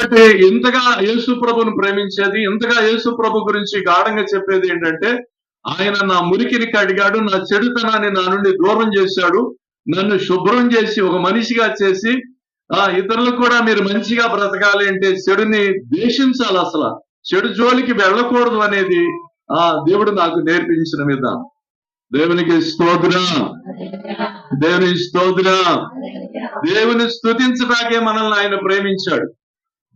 కాబట్టి ఇంతగా యేసు ప్రభుని ప్రేమించేది, ఇంతగా యేసు ప్రభు గురించి గాఢంగా చెప్పేది ఏంటంటే, ఆయన నా మురికిని కడిగాడు, నా చెడుతనాన్ని నా నుండి దూరం చేశాడు, నన్ను శుభ్రం చేసి ఒక మనిషిగా చేసి ఇతరులకు కూడా మీరు మంచిగా బ్రతకాలి అంటే చెడుని ద్వేషించాలి, అసలు చెడు జోలికి వెళ్ళకూడదు అనేది దేవుడు నాకు నేర్పించిన విధానం. దేవునికి స్తోత్రం, దేవునికి స్తోత్రం. దేవుని స్తుతించడానికే మనల్ని ఆయన ప్రేమించాడు,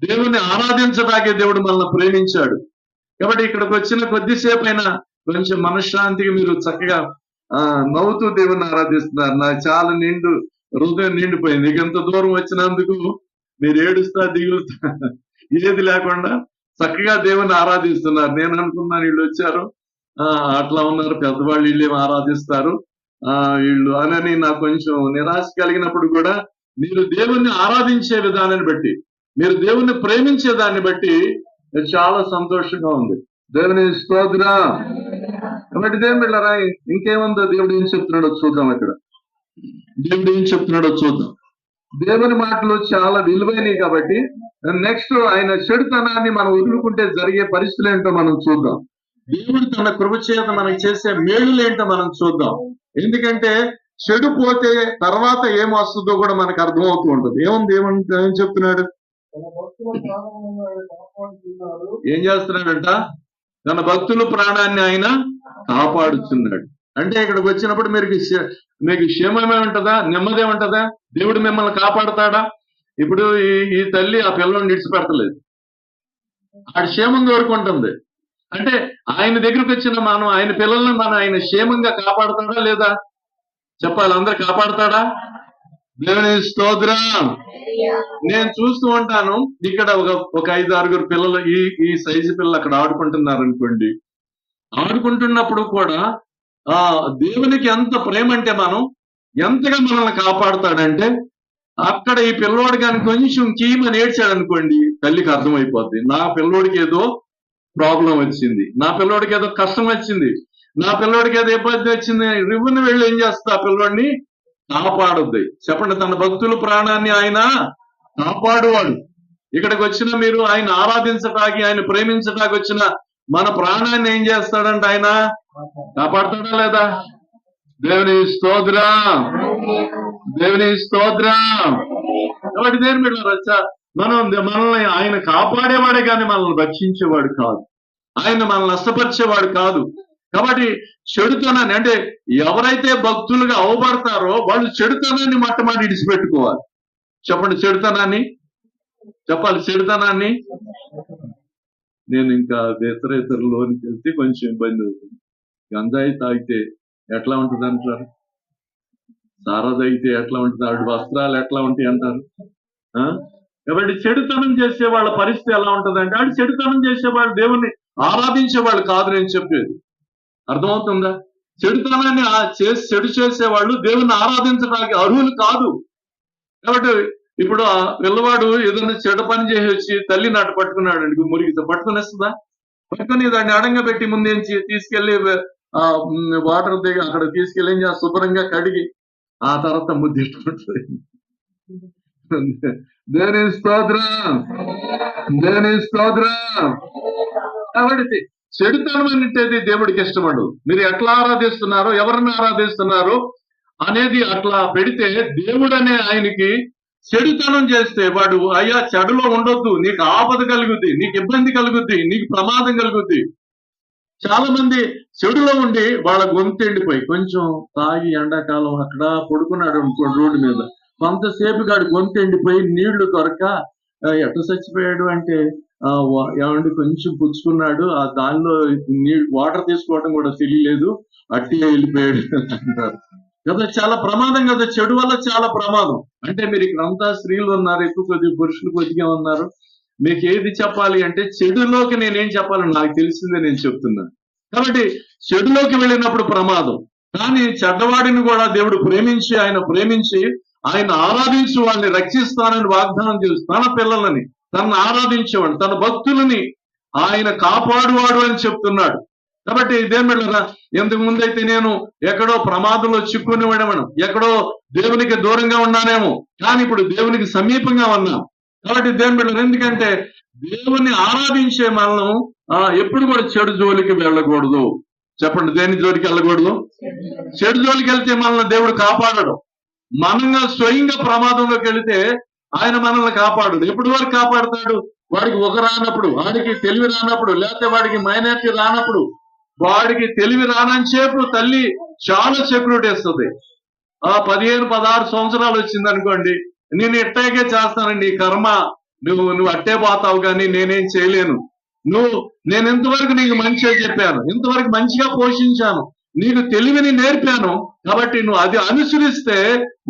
దేవుని ఆరాధించడానికే దేవుడు మనల్ని ప్రేమించాడు. కాబట్టి ఇక్కడికి వచ్చిన కొద్దిసేపు అయినా కొంచెం మనశ్శాంతిగా మీరు చక్కగా నవ్వుతూ దేవుని ఆరాధిస్తున్నారు. నాకు చాలా హృదయం నిండిపోయింది. ఇక ఎంత దూరం వచ్చినందుకు మీరు ఏడుస్తా దిగులుతా ఏది లేకుండా చక్కగా దేవుని ఆరాధిస్తున్నారు. నేను అనుకున్నాను వీళ్ళు వచ్చారు అట్లా ఉన్నారు, పెద్దవాళ్ళు వీళ్ళేమో ఆరాధిస్తారు వీళ్ళు అని నాకు కొంచెం నిరాశ కలిగినప్పుడు కూడా, మీరు దేవుణ్ణి ఆరాధించే విధానాన్ని బట్టి, మీరు దేవుణ్ణి ప్రేమించే దాన్ని బట్టి చాలా సంతోషంగా ఉంది. దేవుని స్తోత్రం. కాబట్టి దేవుని బిడ్డలారా, ఇంకేముందో దేవుడు ఏం చెప్తున్నాడో చూద్దాం. ఇక్కడ దేవుడు ఏం చెప్తున్నాడో చూద్దాం. దేవుని మాటలు చాలా విలువైనవి కాబట్టి నెక్స్ట్ ఆయన చెడుతనాన్ని మనం వదులుకుంటే జరిగే పరిస్థితులు ఏంటో మనం చూద్దాం. దేవుడు తన కృప చేత మనకి చేసే మేలులు ఏంటో మనం చూద్దాం. ఎందుకంటే చెడు పోతే తర్వాత ఏం వస్తుందో కూడా మనకు అర్థమవుతూ ఉంటుంది. ఏం చెప్తున్నాడు? ఏం చేస్తున్నాడంట? తన భక్తుల ప్రాణాన్ని ఆయన కాపాడుతున్నాడు. అంటే ఇక్కడికి వచ్చినప్పుడు మీకు క్షేమమే ఉంటుందా, నెమ్మదే ఉంటుందా? దేవుడు మిమ్మల్ని కాపాడుతాడా? ఇప్పుడు ఈ తల్లి ఆ పిల్లల్ని విడిచిపెడతలేదు, ఆడ క్షేమం కోరుకుంటుంది. అంటే ఆయన దగ్గరికి వచ్చిన మనం ఆయన పిల్లల్ని ఆయన క్షేమంగా కాపాడుతాడా లేదా? చెప్పాలి, అందరు కాపాడుతాడా? దేవుని స్తోత్రం. నేను చూస్తూ ఉంటాను, ఇక్కడ ఒక 5-6 పిల్లలు ఈ సైజు పిల్లలు అక్కడ ఆడుకుంటున్నారు అనుకోండి. ఆడుకుంటున్నప్పుడు కూడా దేవునికి ఎంత ప్రేమ అంటే మనం ఎంతగా మనల్ని కాపాడుతాడంటే, అక్కడ ఈ పిల్లోడు కానీ కొంచెం కీమని ఏడ్చాడు అనుకోండి, తల్లికి అర్థమైపోద్ది నా పిల్లోడికి ఏదో ప్రాబ్లం వచ్చింది, నా పిల్లోడికి ఏదో కష్టం వచ్చింది, నా పిల్లోడికి ఏదో ఇబ్బంది వచ్చింది. రివ్వుని వెళ్ళి ఏం చేస్తా? ఆ పిల్లోడిని కాపాడుద్ది. చెప్పండి, తన భక్తుల ప్రాణాన్ని ఆయన కాపాడువాడు. ఇక్కడికి వచ్చిన మీరు ఆయన ఆరాధించటానికి, ఆయన ప్రేమించటానికి వచ్చిన మన ప్రాణాన్ని ఏం చేస్తాడంటే ఆయన కాపాడుతాడా లేదా? దేవుని స్తోత్రం, దేవుని స్తోత్రం. కాబట్టి దేని మీద మనల్ని ఆయన కాపాడేవాడే కానీ మనల్ని రక్షించేవాడు కాదు, ఆయన మనల్ని నష్టపరిచేవాడు కాదు. కాబట్టి చెడుతనాన్ని, అంటే ఎవరైతే భక్తులుగా అవబడతారో వాళ్ళు చెడుతనాన్ని మొట్టమొదటి విడిచిపెట్టుకోవాలి. చెప్పండి, చెడుతనాన్ని చెప్పాలి, చెడుతనాన్ని. నేను ఇంకా ఇతరులోనికి వెళ్తే కొంచెం ఇబ్బంది అవుతుంది. గంజాయి తాగితే ఎట్లా ఉంటుంది అంటారు, సారా తాగితే ఎట్లా ఉంటుంది, ఆవిడ వస్త్రాలు ఎట్లా ఉంటాయి అంటారు. కాబట్టి చెడుతనం చేసే వాళ్ళ పరిస్థితి ఎలా ఉంటుంది అంటే, ఆవిడ చెడుతనం చేసేవాళ్ళు దేవుణ్ణి ఆరాధించేవాళ్ళు కాదు నేను చెప్పేది. అర్థమవుతుందా? చెడుతనాన్ని చెడు చేసేవాళ్ళు దేవుణ్ణి ఆరాధించడానికి అర్హులు కాదు. కాబట్టి ఇప్పుడు ఆ పిల్లవాడు ఏదైనా చెడు పని చేసి వచ్చి తల్లి నాటు పట్టుకున్నాడు అండి, మురిగితో పట్టుకునేస్తుందా? పట్టుకుని దాన్ని అడంగా పెట్టి ముందేంచి తీసుకెళ్లి వాటర్ దగ్గర అక్కడ తీసుకెళ్ళి ఏం చేస్తా, శుభ్రంగా కడిగి ఆ తర్వాత ముద్దిట్టుకుంటుంది. దేవుని స్తోత్రం, దేవుని స్తోత్రం. కాబట్టి చెడుతనం అనేది దేవుడికి ఇష్టపడు. మీరు ఎట్లా ఆరాధిస్తున్నారో, ఎవరిని ఆరాధిస్తున్నారో అనేది అట్లా పెడితే, దేవుడు అనే ఆయనకి చెడుతనం చేస్తే వాడు అయ్యా చెడులో ఉండొద్దు, నీకు ఆపద కలుగుద్ది, నీకు ఇబ్బంది కలుగుద్ది, నీకు ప్రమాదం కలుగుద్ది. చాలా మంది చెడులో ఉండి వాళ్ళ గొంతు ఎండిపోయి, కొంచెం తాగి ఎండాకాలం అక్కడ పడుకున్నాడు అనుకోండి రోడ్డు మీద, కొంతసేపు గాడు గొంతు ఎండిపోయి నీళ్లు దొరక ఎట్ట చచ్చిపోయాడు అంటే, ఏమంటే కొంచెం పుచ్చుకున్నాడు, దానిలో వాటర్ తీసుకోవడం కూడా తెలియలేదు, అట్టిగా వెళ్ళిపోయాడు అంటారు కదా. చాలా ప్రమాదం కదా, చెడు వల్ల చాలా ప్రమాదం. అంటే మీరు ఇక్కడ అంతా స్త్రీలు ఉన్నారు, ఎక్కువ కొద్దిగా పురుషులు కొద్దిగా ఉన్నారు. మీకు ఏది చెప్పాలి అంటే, చెడులోకి నేనేం చెప్పాలని నాకు తెలిసిందే నేను చెప్తున్నాను. కాబట్టి చెడులోకి వెళ్ళినప్పుడు ప్రమాదం. కానీ చెడ్డవాడిని కూడా దేవుడు ప్రేమించి ఆయన ఆరాధించు వాళ్ళని రక్షిస్తానని వాగ్దానం చేసి, తన పిల్లలని, తనను ఆరాధించేవాడు, తన భక్తులని ఆయన కాపాడువాడు అని చెప్తున్నాడు. కాబట్టి ఇదేం వెళ్ళరా, ఇంతకు ముందైతే నేను ఎక్కడో ప్రమాదంలో చిక్కుని ఉండమను, ఎక్కడో దేవునికి దూరంగా ఉన్నానేమో, కానీ ఇప్పుడు దేవునికి సమీపంగా ఉన్నాం. కాబట్టి దేవుని బిడ్డలు, ఎందుకంటే దేవుని ఆరాధించే మనం ఎప్పుడు కూడా చెడు జోలికి వెళ్ళకూడదు. చెప్పండి, దేని జోలికి వెళ్ళకూడదు? చెడు జోలికి వెళ్తే మనల్ని దేవుడు కాపాడడు. మనంగా స్వయంగా ప్రమాదంలోకి వెళితే ఆయన మనల్ని కాపాడడు. ఎప్పటి వరకు కాపాడుతాడు? వాడికి ఒక రానప్పుడు, వాడికి తెలివి రానప్పుడు, లేకపోతే వాడికి మైనారిటీ రానప్పుడు, వాడికి తెలివి రానంచేపు తల్లి చాలా సెక్యూరిటీ ఇస్తుంది. 15-16 సంవత్సరాలు వచ్చింది అనుకోండి, నేను ఇట్టాగే చేస్తానండి, ఈ కర్మ, నువ్వు అట్టే పోతావు కానీ నేనేం చేయలేను. నేను ఇంతవరకు నీకు మంచిగా చెప్పాను, ఇంతవరకు మంచిగా పోషించాను, నీకు తెలివిని నేర్పాను, కాబట్టి నువ్వు అది అనుసరిస్తే,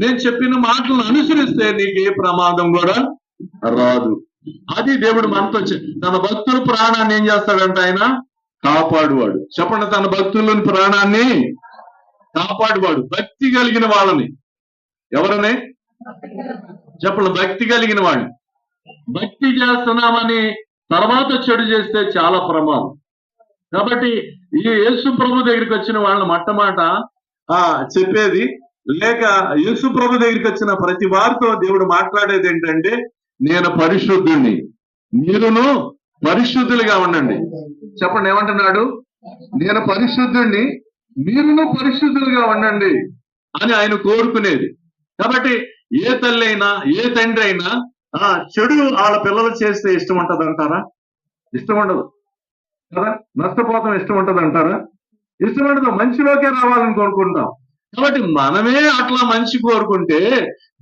నేను చెప్పిన మాటలను అనుసరిస్తే నీకు ఏ ప్రమాదం కూడా రాదు. అది దేవుడు మనతో తన భక్తుల ప్రాణాన్ని ఏం చేస్తాడంటే ఆయన కాపాడువాడు. చెప్పండి, తన భక్తులని ప్రాణాన్ని కాపాడువాడు. భక్తి కలిగిన వాళ్ళని, ఎవరనే చెప్పండి, భక్తి కలిగిన వాడిని. భక్తి చేస్తున్నామని తర్వాత చెడు చేస్తే చాలా ప్రమాదం. కాబట్టి ఈ యేసు ప్రభు దగ్గరికి వచ్చిన వాళ్ళని మొట్టమాట చెప్పేది, లేక యేసు ప్రభు దగ్గరికి వచ్చిన ప్రతి వారితో దేవుడు మాట్లాడేది ఏంటంటే, నేను పరిశుద్ధుణ్ణి, మీరును పరిశుద్ధులుగా ఉండండి. చెప్పండి, ఏమంటున్నాడు? నేను పరిశుద్ధుణ్ణి, మీరును పరిశుద్ధులుగా ఉండండి అని ఆయన కోరుకునేది. కాబట్టి ఏ తల్లి అయినా, ఏ తండ్రి అయినా చెడు వాళ్ళ పిల్లలు చేస్తే ఇష్టం ఉంటది అంటారా? ఇష్టం ఉండదు కదా. నష్టపోతాం ఇష్టం ఉంటది అంటారా? ఇష్టం ఉండదు. మంచిలోకే రావాలని కోరుకుంటాం. కాబట్టి మనమే అట్లా మంచి కోరుకుంటే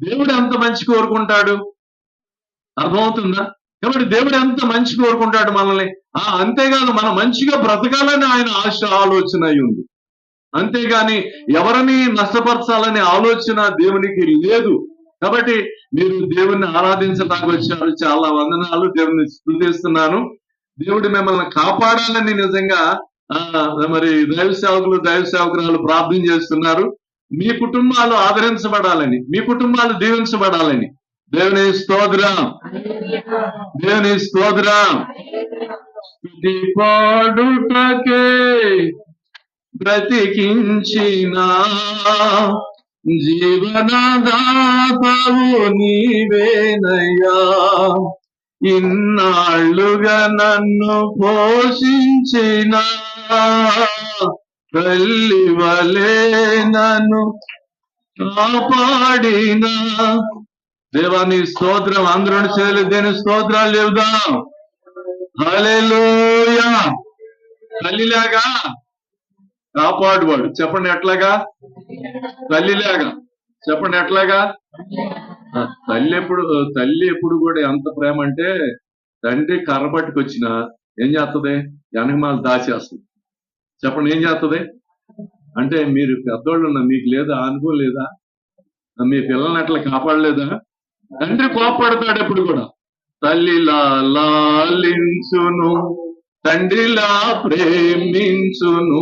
దేవుడు ఎంత మంచి కోరుకుంటాడు? అర్థమవుతుందా? కాబట్టి దేవుడు ఎంత మంచి కోరుకుంటాడు మనల్ని. అంతేకాదు, మనం మంచిగా బ్రతకాలని ఆయన ఆలోచన అయి ఉంది. అంతేగాని ఎవరిని నష్టపరచాలనే ఆలోచన దేవునికి లేదు. కాబట్టి మీరు దేవుణ్ణి ఆరాధించడానికి వచ్చారు, చాలా వందనాలు, దేవుని స్తుతిస్తున్నాను. దేవుడు మిమ్మల్ని కాపాడాలని నిజంగా మరి దైవ సేవకురాలు ప్రార్థన చేస్తున్నారు. మీ కుటుంబాలు ఆదరించబడాలని, మీ కుటుంబాలు దీవించబడాలని. దేవుని స్తోత్రం, దేవుని స్తోత్రం. స్తుతి పాడుటకే బ్రతికించిన జీవనదాతవు నీవేనయ్యా, ఇన్నాళ్ళుగా నన్ను పోషించిన తల్లి వలే నన్ను కాపాడిన దేవాని స్తోత్రం. అందరూ చేయాలి, దేని స్తోత్రాలు చెబుదాం. హల్లెలూయా. తల్లిలాగా కాపాడువాడు. చెప్పండి, ఎట్లాగా? తల్లిలాగా. చెప్పండి, ఎట్లాగా? తల్లి ఎప్పుడు కూడా ఎంత ప్రేమ అంటే, తండ్రి కర్రబట్టుకు వచ్చినా ఏం చేస్తుంది? వెనకమాల దాచేస్తుంది. చెప్పండి, ఏం చేస్తుంది? అంటే మీరు పెద్దోళ్ళు, మీకు లేదా అనుభవం లేదా? మీ పిల్లల్ని అట్లా కాపాడలేదా? తండ్రి కోపడతాడు ఎప్పుడు కూడా. తల్లిలా లాలించును, తండ్రిలా ప్రేమించును,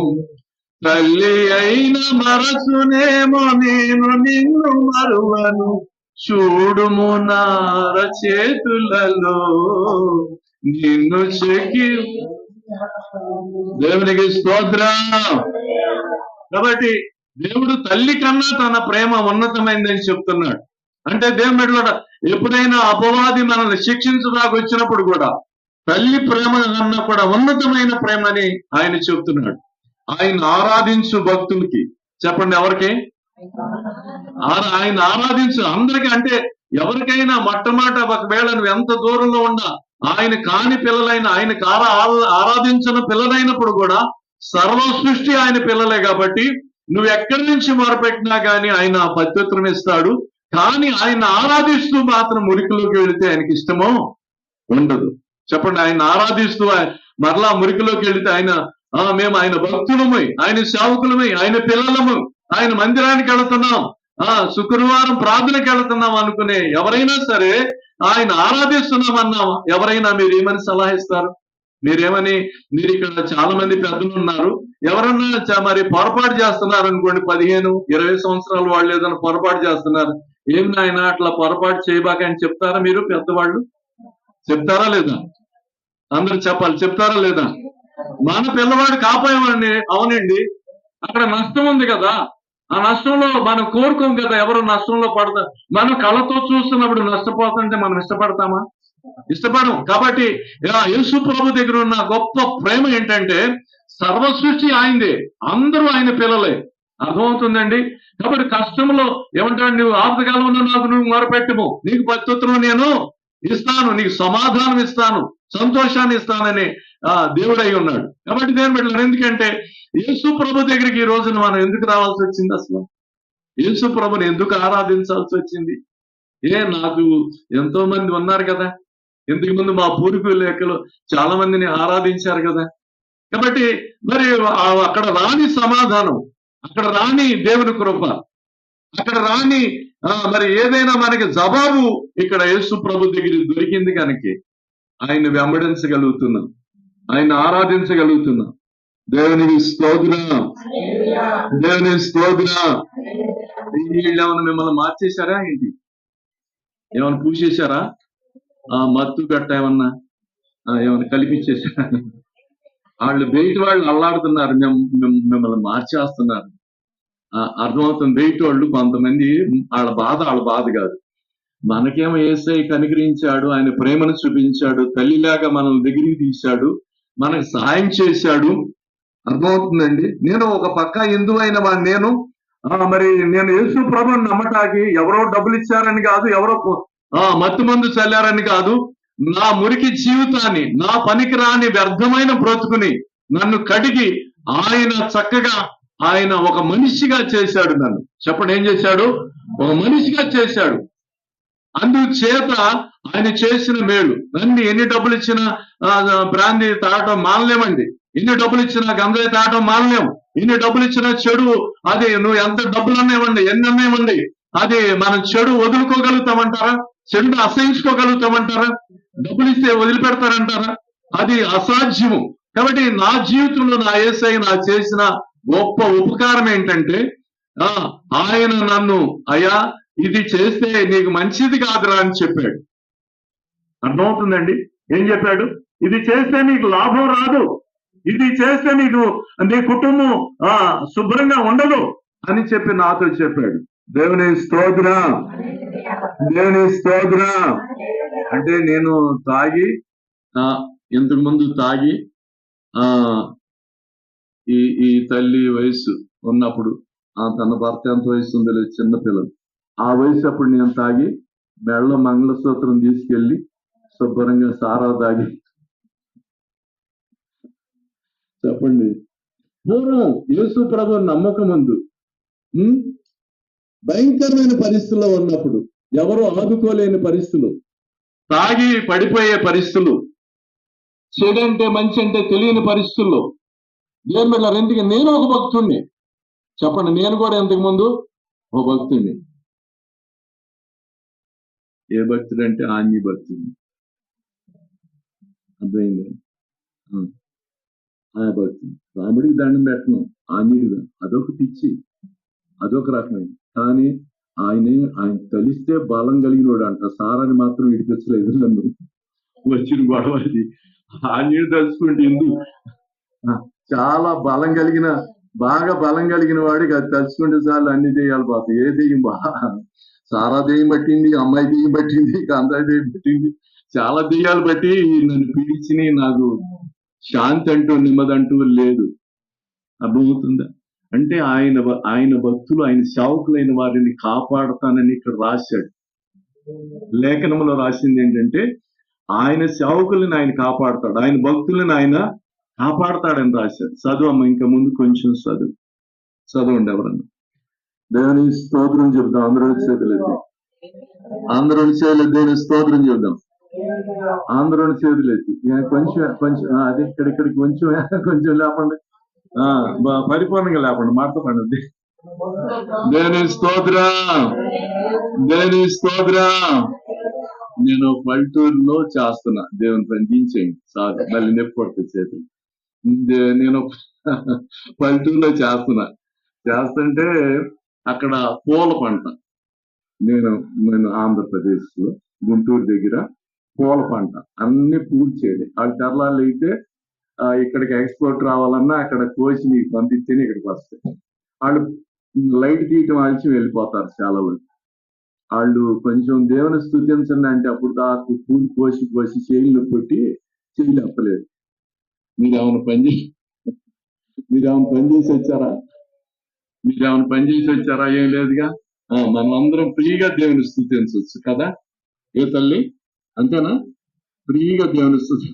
తల్లి అయిన మరచునేమో నేను నిన్ను మరువను, చూడుము నార చేతులలో నిన్ను చెక్కి. దేవునికి స్తోత్రం. కాబట్టి దేవుడు తల్లి కన్నా తన ప్రేమ ఉన్నతమైందని చెప్తున్నాడు. అంటే దేవుని బిడ్డలారా, ఎప్పుడైనా అపవాది మనల్ని శిక్షించడానికి వచ్చినప్పుడు కూడా తల్లి ప్రేమ కన్నా కూడా ఉన్నతమైన ప్రేమని ఆయన చెప్తున్నాడు. ఆయన ఆరాధించు భక్తులకి, చెప్పండి ఎవరికి? ఆయన ఆరాధించు అందరికీ. అంటే ఎవరికైనా మొట్టమొదట ఒకవేళ నువ్వు ఎంత దూరంలో ఉన్నా, ఆయన కాని పిల్లలైన, ఆయనకు ఆరాధించిన పిల్లలైనప్పుడు కూడా సర్వ సృష్టి ఆయన పిల్లలే. కాబట్టి నువ్వు ఎక్కడి నుంచి మొరపెట్టినా కానీ ఆయన ప్రత్యుత్తరం ఇస్తాడు. కానీ ఆయన ఆరాధిస్తూ మాత్రం మురికిలోకి వెళితే ఆయనకి ఇష్టమో ఉండదు. చెప్పండి, ఆయన ఆరాధిస్తూ మరలా మురికిలోకి వెళితే మేము ఆయన భక్తులమై, ఆయన సేవకులమై, ఆయన పిల్లలము, ఆయన మందిరానికి వెళుతున్నాం, శుక్రవారం ప్రార్థనకి వెళుతున్నాం అనుకునే ఎవరైనా సరే, ఆయన ఆరాధిస్తున్నామన్నాం ఎవరైనా మీరు ఏమని సలహా ఇస్తారు? మీరు ఇక్కడ చాలా మంది పెద్దలు ఉన్నారు, ఎవరన్నా మరి పొరపాటు చేస్తున్నారు అనుకోండి, 15-20 సంవత్సరాలు వాళ్ళు ఏదైనా పొరపాటు చేస్తున్నారు, ఏం నాయన అట్లా పొరపాటు చేయబాక అని చెప్తారా? మీరు పెద్దవాళ్ళు చెప్తారా లేదా? అందరూ చెప్పాలి, చెప్తారా లేదా? మన పిల్లవాడు కాపాయమండి. అవునండి, అక్కడ నష్టం ఉంది కదా, ఆ నష్టంలో మనం కోరుకోం కదా ఎవరు నష్టంలో పడతారు. మనం కళ్ళతో చూస్తున్నప్పుడు నష్టపోతుంటే మనం ఇష్టపడతామా? ఇష్టపడం. కాబట్టి యేసు ప్రభు దగ్గర ఉన్న గొప్ప ప్రేమ ఏంటంటే సర్వ సృష్టి ఆయనదే, అందరూ ఆయన పిల్లలే. అర్థమవుతుందండి. కాబట్టి కష్టంలో ఏమంటాడు, నువ్వు ఆపదకాలంలో నాకు నువ్వు మొరపెట్టుము, నీకు ప్రత్యుత్తరం నేను ఇస్తాను, నీకు సమాధానం ఇస్తాను, సంతోషాన్ని ఇస్తానని దేవుడై ఉన్నాడు. కాబట్టి దేని బిడ్డలారా, ఎందుకంటే యేసు ప్రభు దగ్గరికి ఈ రోజున మనం ఎందుకు రావాల్సి వచ్చింది? అసలు యేసు ప్రభుని ఎందుకు ఆరాధించాల్సి వచ్చింది? నాకు ఎంతో మంది ఉన్నారు కదా, ఇంతకు ముందు మా పూర్వీకుల లెక్కలో చాలా మందిని ఆరాధించారు కదా. కాబట్టి మరి అక్కడ రాని సమాధానం, అక్కడ రాని దేవుని కృప, అక్కడ రాని మరి ఏదైనా మనకి జవాబు ఇక్కడ యేసు ప్రభు దగ్గర దొరికింది కనుక ఆయన వెంబడించగలుగుతున్నాం, ఆయన ఆరాధించగలుగుతున్నాం. దేవునికి స్తోత్రం, దేవునికి స్తోత్రం. వీళ్ళు ఏమైనా మిమ్మల్ని మార్చేశారా ఏంటి? ఏమైనా పూసేశారా? మత్తు గట్ట ఏమన్నా కల్పించేశారా? వాళ్ళు అల్లాడుతున్నారు, మిమ్మల్ని మార్చేస్తున్నారు. అర్థమవుతుంది. బయట వాళ్ళు కొంతమంది వాళ్ళ బాధ కాదు. మనకేమో యేసయ్య కనికరించాడు, ఆయన ప్రేమను చూపించాడు, తల్లిలాగా మనల్ని దగ్గరికి తీశాడు, మనకు సహాయం చేశాడు. అర్థమవుతుందండి. నేను ఒక పక్క హిందువు అయిన వాడిని, నేను యేసు ప్రభుని నమ్మటానికి ఎవరో డబ్బులు ఇచ్చారని కాదు, ఎవరో మత్తు మందు చల్లారని కాదు, నా మురికి జీవితాన్ని, నా పనికి రాని వ్యర్థమైన బ్రతుకుని నన్ను కడిగి ఆయన చక్కగా ఆయన ఒక మనిషిగా చేశాడు. నన్ను చెప్పండి, ఏం చేశాడు? ఒక మనిషిగా చేశాడు. అందుచేత ఆయన చేసిన మేలు అన్ని, ఎన్ని డబ్బులు ఇచ్చినా బ్రాందీ తాగటం మానలేమండి, ఎన్ని డబ్బులు ఇచ్చినా గంజాయి తాగటం మానలేము, ఎన్ని డబ్బులు ఇచ్చినా చెడు, అది నువ్వు ఎంత డబ్బులు అన్నాయివ్వండి, ఎన్ని అన్నాయివ్వండి, అది మనం చెడు వదులుకోగలుగుతామంటారా? చెడును అసహించుకోగలుగుతామంటారా? డబ్బులు ఇస్తే వదిలిపెడతారంటారా? అది అసాధ్యము. కాబట్టి నా జీవితంలో నా యేసయ్య నాకు చేసిన గొప్ప ఉపకారం ఏంటంటే ఆయన నన్ను, అయ్యా ఇది చేస్తే నీకు మంచిది కాదురా అని చెప్పాడు. అర్థమవుతుందండి. ఏం చెప్పాడు? ఇది చేస్తే నీకు లాభం రాదు, ఇది చేస్తే నీ కుటుంబం శుభ్రంగా ఉండదు అని చెప్పి నాతో చెప్పాడు. దేవుని స్తోత్రం, దేవుని స్తోత్రం. అంటే నేను తాగి, ఇంతకు ముందు తాగి ఈ తల్లి వయసు ఉన్నప్పుడు, తన భర్త ఎంత వయసు ఉందో లేదు, చిన్నపిల్లలు, ఆ వయసు అప్పుడు నేను తాగి మెడలో మంగళసూత్రం తీసుకెళ్లి శుభ్రంగా సారా తాగి, చెప్పండి, పూర్వం యేసు ప్రభు నమ్మకం ముందు భయంకరమైన పరిస్థితుల్లో ఉన్నప్పుడు, ఎవరో ఆదుకోలేని పరిస్థితులు, తాగి పడిపోయే పరిస్థితులు, చెడు అంటే మంచి అంటే తెలియని పరిస్థితుల్లో, దేవుని బిడ్డలారా, ఎందుకు నేను ఒక భక్తుడిని? చెప్పండి, నేను కూడా ఇంతకు ముందు ఒక భక్తుడిని. ఏ భక్తుడు అంటే ఆంజీ భక్తుడిని. అర్థమైంది? ఆ భక్తుడు. రాముడికి దండం పెట్టను, ఆంజనేయుడిగా అదొక పిచ్చి, అదొక రకమైన. కానీ ఆయన తలిస్తే బలం కలిగినోడు అంట. సారాన్ని మాత్రం విడిపించలేదు నన్ను, వచ్చిన గొడవ అది. ఆంజనేయుడు తలుచుకుంటే ఎందుకు, చాలా బలం కలిగిన, బాగా బలం కలిగిన వాడికి అది తలుచుకుంటే చాలు అన్ని దెయ్యాలు పోతాయి. ఏ దెయ్యం సారా దెయ్యం పట్టింది, అమ్మాయి దెయ్యం పట్టింది, గంధాయి దెయ్యం పట్టింది, చాలా దెయ్యాలు బట్టి నన్ను పీడించి నాకు శాంతి అంటూ నెమ్మదంటూ లేదు. అర్థమవుతుందా? అంటే ఆయన భక్తులు, ఆయన సేవకులైన వారిని కాపాడతానని ఇక్కడ రాశాడు. లేఖనంలో రాసింది ఏంటంటే ఆయన సేవకులను ఆయన కాపాడతాడు, ఆయన భక్తులను ఆయన కాపాడతాడని రాశాడు. చదువు అమ్మ, ఇంకా ముందు కొంచెం చదవండి ఎవరన్నా. దేవుని స్తోత్రం చెప్దాం. అందరూ చేతులేదు, దేవుని స్తోత్రం చెప్దాం. అందరూ చేతులెత్తి కొంచెం అది ఇక్కడికి కొంచెం లేపండి, పరిపూర్ణంగా లేపండి, మాట పండి. దేవుని స్తోత్రం, దేవుని స్తోత్రం. నేను పల్లెటూరులో చేస్తున్నా దేవుని పని, దించేయండి సార్, మళ్ళీ నొప్పి పడుతుంది చేతులు. నేను పల్లెటూరులో చేస్తుంటే అక్కడ పూల పంట, నేను ఆంధ్రప్రదేశ్ లో గుంటూరు దగ్గర పూల పంట, అన్ని పూలు చేయాలి. వాళ్ళ తెరలాలు అయితే ఇక్కడికి ఎక్స్పోర్ట్ రావాలన్నా అక్కడ కోసి మీకు పంపిస్తేనే ఇక్కడికి వస్తాయి. వాళ్ళు లైట్ తీయటం ఆల్చి వెళ్ళిపోతారు చాలా మంది. వాళ్ళు కొంచెం దేవుని స్తుతించండి అంటే అప్పుడు దాకా పూలు కోసి చేయిలో కొట్టి చెయ్యిలు అప్పలేదు. మీరేమైనా పని చేసి వచ్చారా? ఏం లేదుగా. మనం అందరం ఫ్రీగా దేవుని స్తుతించవచ్చు కదా ఏ తల్లి, అంతేనా? ఫ్రీగా దేవుని స్తుతి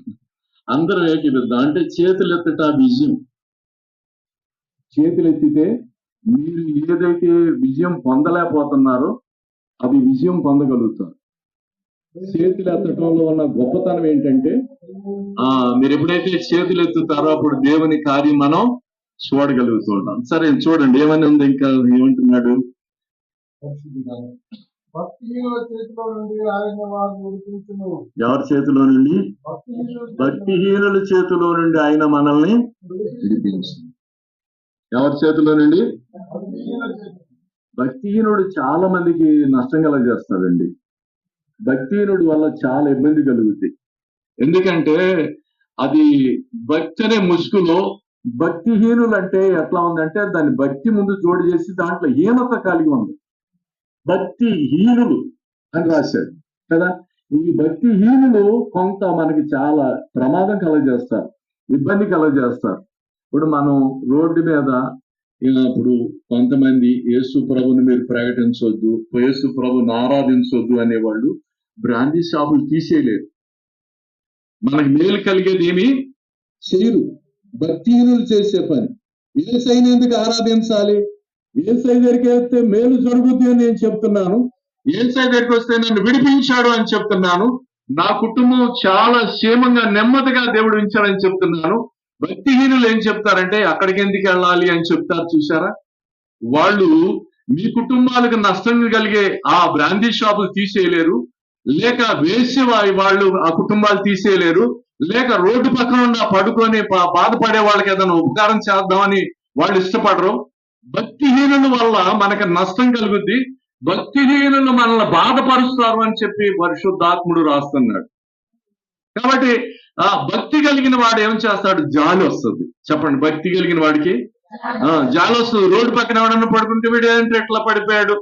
అందరం ఏకీపిద్దాం. అంటే చేతులు ఎత్తట విజయం. చేతులు ఎత్తితే మీరు ఏదైతే విజయం పొందలేకపోతున్నారో అది విజయం పొందగలుగుతారు. చేతులు ఎత్తటంలో ఉన్న గొప్పతనం ఏంటంటే మీరు ఎప్పుడైతే చేతులు ఎత్తుతారో అప్పుడు దేవుని కార్యం మనం చూడగలుగుతూ ఉంటాం. సరే చూడండి ఏమని ఉంది, ఇంకా ఏమంటున్నాడు? ఎవరి చేతిలో నుండి? భక్తిహీనుల చేతిలో నుండి ఆయన మనల్ని విడిపించు. ఎవరి చేతిలో నుండి? భక్తిహీనుడు చాలా మందికి నష్టం కలగజేస్తాడండి. భక్తిహీనుడి వల్ల చాలా ఇబ్బంది కలుగుతాయి. ఎందుకంటే అది భక్తి అనే ముసుగులో భక్తిహీనులు అంటే ఎట్లా ఉందంటే దాన్ని భక్తి ముందు జోడు చేసి దాంట్లో హీనత కలిగి ఉంది. భక్తిహీనులు అని రాశాడు కదా. ఈ భక్తిహీనులు కొంత మనకి చాలా ప్రమాదం కలగజేస్తారు, ఇబ్బంది కలగజేస్తారు. ఇప్పుడు మనం రోడ్డు మీద ఇప్పుడు కొంతమంది యేసు ప్రభుని మీరు ప్రకటించవద్దు, యేసు ప్రభుని ఆరాధించవద్దు అనేవాళ్ళు బ్రాందీ షాపులు తీసేయలేరు. మనకి మేలు కలిగేది ఏమి చేయరు. భక్తిహీనులు చేసే పని. యేసయ్యని ఎందుకు ఆరాధించాలి? యేసయ్య దగ్గరికి వెళ్తే మేలు జరుగుద్ది అని నేను చెప్తున్నాను. యేసయ్య దగ్గరికి వస్తే నన్ను విడిపించాడు అని చెప్తున్నాను. నా కుటుంబం చాలా క్షేమంగా నెమ్మదిగా దేవుడు ఉంచాడని చెప్తున్నాను. భక్తిహీనులు ఏం చెప్తారంటే అక్కడికి ఎందుకు వెళ్ళాలి అని చెప్తారు. చూసారా? వాళ్ళు మీ కుటుంబాలకు నష్టం కలిగే ఆ బ్రాందీ షాపులు తీసేయలేరు, లేక వేసి వాళ్ళు ఆ కుటుంబాలు తీసేయలేరు, లేక రోడ్డు పక్కన ఉన్న పడుకొని బాధపడే వాళ్ళకి ఏదైనా ఉపకారం చేద్దామని వాళ్ళు ఇష్టపడరు. భక్తిహీనుల వల్ల మనకు నష్టం కలుగుద్ది, భక్తిహీనులు మనల్ని బాధపరుస్తారు అని చెప్పి పరిశుద్ధాత్ముడు రాస్తున్నాడు. కాబట్టి ఆ భక్తి కలిగిన వాడు ఏం చేస్తాడు? జాలి వస్తుంది. చెప్పండి, భక్తి కలిగిన వాడికి జాలి వస్తుంది. రోడ్డు పక్కన ఎవడన్నా పడుకుంటే వీడు ఏంటంటే ఎట్లా పడిపోయాడు,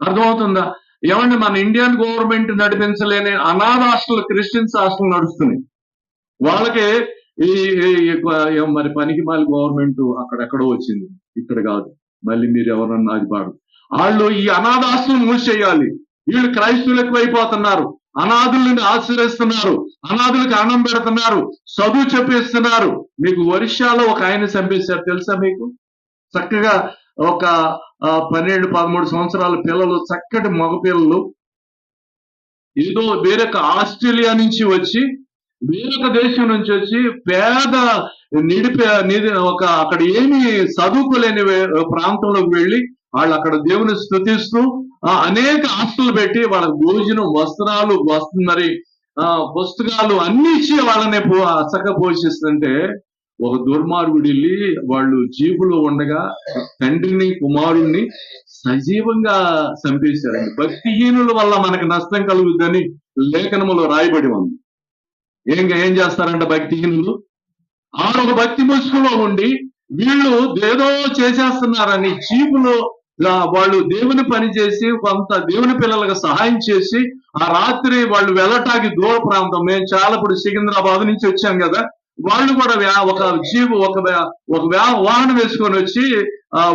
అర్థమవుతుందా? ఏమంటే మన ఇండియన్ గవర్నమెంట్ నడిపించలేని అనాథ హాస్టల్, క్రిస్టియన్స్ హాస్టల్ నడుస్తున్నాయి. వాళ్ళకి మరి పనికి మాలి గవర్నమెంట్ అక్కడెక్కడో వచ్చింది, ఇక్కడ కాదు. మళ్ళీ మీరు ఎవరన్నా అది పాడు. వాళ్ళు ఈ అనాథ హాస్టల్ మూసేయాలి. వీళ్ళు క్రైస్తవులు ఎక్కువైపోతున్నారు, అనాథులను ఆశ్రయిస్తున్నారు, అనాథులకు అన్నం పెడుతున్నారు, చదువు చెప్పిస్తున్నారు. మీకు ఒరిస్సాలో ఒక ఆయన చంపేశారు తెలుసా మీకు? చక్కగా ఒక 12-13 సంవత్సరాల పిల్లలు, చక్కటి మగ పిల్లలు, ఏదో వేరొక ఆస్ట్రేలియా నుంచి వచ్చి, వేరొక దేశం నుంచి వచ్చి పేద అక్కడ ఏమి చదువుకోలేని ప్రాంతంలోకి వెళ్ళి వాళ్ళు అక్కడ దేవుని స్తుతిస్తూ అనేక ఆస్తులు పెట్టి వాళ్ళకి భోజనం, వస్త్రాలు, మరి పుస్తకాలు అన్ని ఇచ్చి వాళ్ళని చక్కగా పోషిస్తుంటే ఒక దుర్మార్గుడు వెళ్ళి వాళ్ళు జీవులో ఉండగా తండ్రిని కుమారుణ్ణి సజీవంగా చంపేశారండి. భక్తిహీనుల వల్ల మనకు నష్టం కలుగుద్దని లేఖనములో రాయబడి ఉంది. ఏం చేస్తారంట భక్తిహీనులు? ఒక భక్తి ముసుగులో ఉండి వీళ్ళు ఏదో చేసేస్తున్నారని చీపులో వాళ్ళు దేవుని పని చేసి కొంత దేవుని పిల్లలకు సహాయం చేసి ఆ రాత్రి వాళ్ళు వెళ్ళటానికి దూర ప్రాంతం, మేము చాలా ఇప్పుడు సికింద్రాబాద్ నుంచి వచ్చాం కదా, వాళ్ళు కూడా ఒక వాహనం వేసుకొని వచ్చి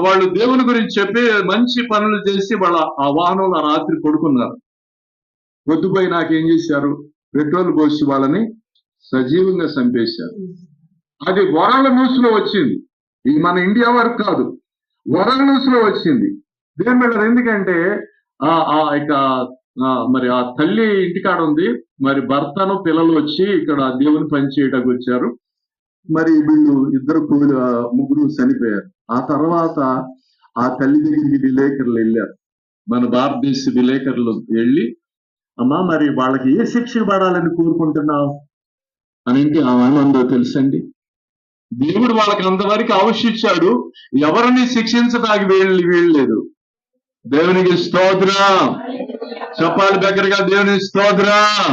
వాళ్ళు దేవుని గురించి చెప్పి మంచి పనులు చేసి వాళ్ళ ఆ వాహనంలో రాత్రి పడుకున్నారు. పొద్దుపోయి నాకేం చేశారు? పెట్రోల్ పోసి వాళ్ళని సజీవంగా చంపేశారు. అది వరల్డ్ న్యూస్ లో వచ్చింది. ఇది మన ఇండియా వరకు కాదు, వరల్డ్ న్యూస్ లో వచ్చింది. దేని మీద? ఎందుకంటే ఇక మరి ఆ తల్లి ఇంటికాడ ఉంది, మరి భర్తను పిల్లలు వచ్చి ఇక్కడ దేవుని పని చేయడానికి వచ్చారు. మరి వీళ్ళు ముగ్గురు చనిపోయారు. ఆ తర్వాత ఆ తల్లి దగ్గరికి విలేకరులు వెళ్ళారు, మన భారతదేశ విలేకరులు వెళ్ళి, అమ్మా మరి వాళ్ళకి ఏ శిక్ష పడాలని కోరుకుంటున్నావు అని అంటే ఆమె తెలుసండి, దేవుడు వాళ్ళకి అంతవరకు ఆవశ్యించాడు, ఎవరిని శిక్షించడానికి వీళ్ళలేదు. దేవునికి స్తోత్రం చెప్పాలి దగ్గరగా, దేవునికి స్తోత్రం,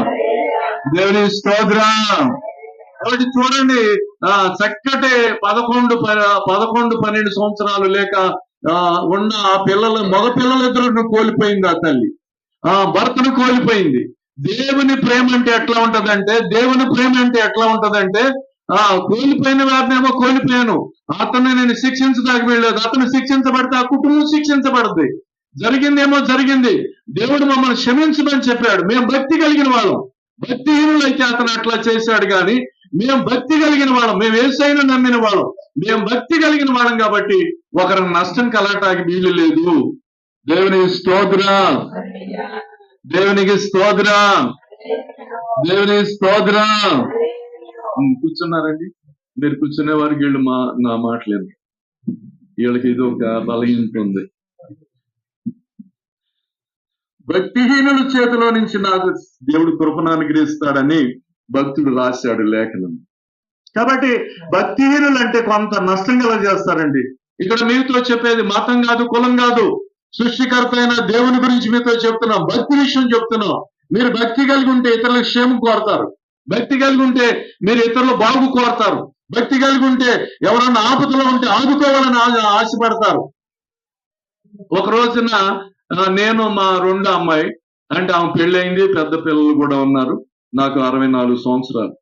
దేవునికి స్తోత్రం. కాబట్టి చూడండి, చక్కటి 11-12 సంవత్సరాలు లేక ఉన్న ఆ పిల్లలు, మగ పిల్లలిద్దరు కోల్పోయింది ఆ తల్లి. భర్తను కోల్పోయింది. దేవుని ప్రేమ అంటే ఎట్లా ఉంటదంటే, దేవుని ప్రేమ అంటే ఎట్లా ఉంటదంటే, కోల్పోయిన వారినేమో కోల్పోయాను, అతను నేను శిక్షించడానికి వెళ్ళలేదు, అతను శిక్షించబడితే ఆ కుటుంబం శిక్షించబడుద్ది. జరిగిందేమో జరిగింది, దేవుడు మమ్మల్ని క్షమించమని చెప్పాడు. మేము భక్తి కలిగిన వాళ్ళం. భక్తిహీనులైతే అతను అట్లా చేశాడు, కానీ మేము భక్తి కలిగిన వాళ్ళం, మేము యేసయ్యను నమ్మిన వాళ్ళం, మేము భక్తి కలిగిన వాళ్ళం కాబట్టి ఒకరికి నష్టం కలగటానికి వీలు లేదు. దేవునికి స్తోత్రం, దేవునికి స్తోత్రం, దేవునికి స్తోత్రం. కూర్చున్నారండి, మీరు కూర్చునే వారికి వీళ్ళు నా మాటలేదు, వీళ్ళకి ఇది ఒక బలహీనత ఉంది. భక్తిహీనుల చేతిలో నుంచి నాకు దేవుడు కృపను అనుగ్రహిస్తాడని భక్తుడు రాశాడు లేఖనం. కాబట్టి భక్తిహీనులు అంటే కొంత నష్టం కలగజేస్తారండి. ఇక్కడ మీతో చెప్పేది మతం కాదు, కులం కాదు, సృష్టికర్త అయిన దేవుని గురించి మీతో చెప్తున్నాం, భక్తి విషయం చెప్తున్నాం. మీరు భక్తి కలిగి ఉంటే ఇతరుల క్షేమం కోరతారు, భక్తి కలిగి ఉంటే మీరు ఇతరులు బాగు కోరతారు, భక్తి కలిగి ఉంటే ఎవరన్నా ఆపదలో ఉంటే ఆదుకోవాలని ఆశపడతారు. ఒక రోజున నేను మా రెండో అమ్మాయి, అంటే ఆమె పెళ్ళయింది, పెద్ద పిల్లలు కూడా ఉన్నారు, నాకు 64 సంవత్సరాలు.